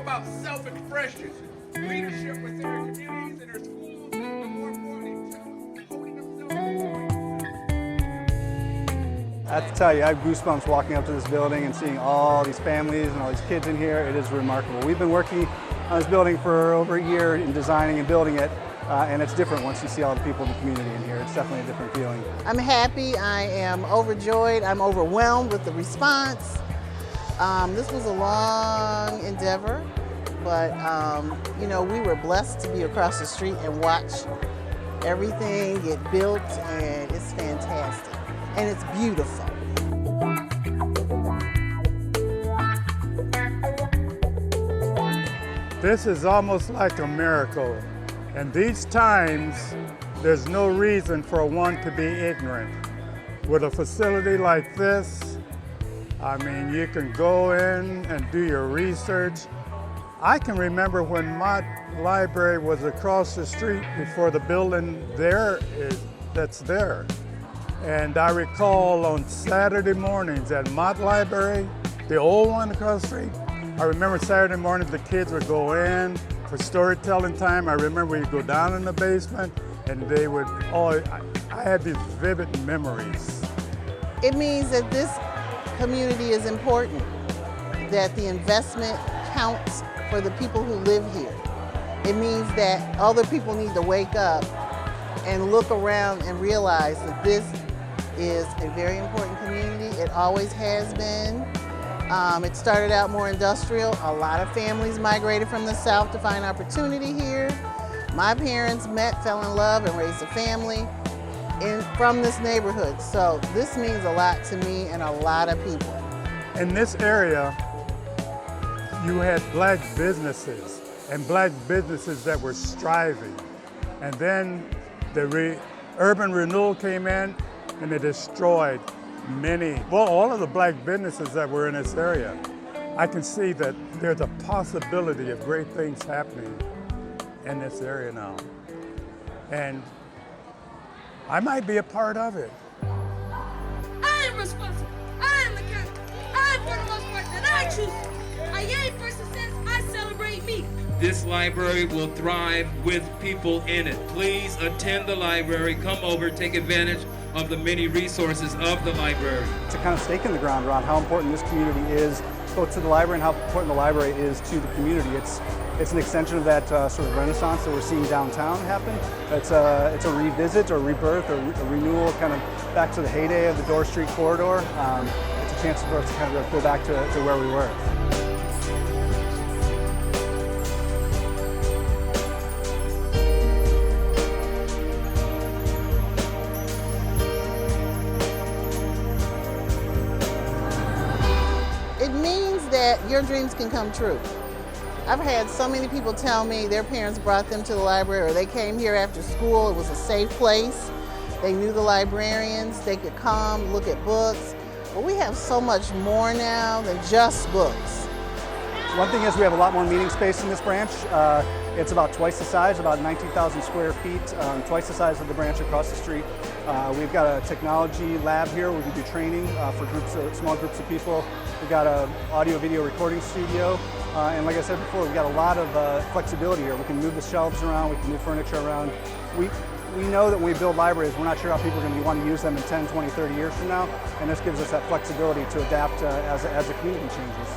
about self-expression, leadership within their communities and their schools, but more importantly, holding themselves accountable. I have to tell you, I have goosebumps walking up to this building and seeing all these families and all these kids in here. It is remarkable. We've been working on this building for over a year in designing and building it, and it's different once you see all the people in the community in here. It's definitely a different feeling. I'm happy, I am overjoyed, I'm overwhelmed with the response. This was a long endeavor, but you know, we were blessed to be across the street and watch everything get built, and it's fantastic, and it's beautiful. This is almost like a miracle. And these times, there's no reason for one to be ignorant. With a facility like this, I mean, you can go in and do your research. I can remember when Mott Library was across the street before the building that's there. And I recall on Saturday mornings at Mott Library, the old one across the street, I remember Saturday mornings the kids would go in for storytelling time. I remember we'd go down in the basement and they would, I had these vivid memories. It means that this community is important, that the investment counts for the people who live here. It means that other people need to wake up and look around and realize that this is a very important community. It always has been. It started out more industrial. A lot of families migrated from the South to find opportunity here. My parents met, fell in love, and raised a family from this neighborhood. So this means a lot to me and a lot of people. In this area, you had black businesses and black businesses that were striving. And then the urban renewal came in and it destroyed all of the black businesses that were in this area. I can see that there's a possibility of great things happening in this area now. And I might be a part of it. I am responsible. I am the captain. I am for the most part that I choose. I ain't person says I celebrate me. This library will thrive with people in it. Please attend the library, come over, take advantage of the many resources of the library. It's a kind of stake in the ground around how important this community is, both to the library and how important the library is to the community. It's an extension of that sort of renaissance that we're seeing downtown happen. It's a revisit or rebirth or a renewal kind of back to the heyday of the Dorr Street corridor. It's a chance for us to kind of go back to where we were. It means that your dreams can come true. I've had so many people tell me their parents brought them to the library or they came here after school. It was a safe place. They knew the librarians. They could come, look at books. But we have so much more now than just books. One thing is we have a lot more meeting space in this branch. It's about twice the size, about 19,000 square feet, twice the size of the branch across the street. We've got a technology lab here where we can do training for small groups of people. We've got an audio-video recording studio. And like I said before, we've got a lot of flexibility here. We can move the shelves around, we can move furniture around. We know that when we build libraries, we're not sure how people are going to want to use them in 10, 20, 30 years from now. And this gives us that flexibility to adapt as the community changes.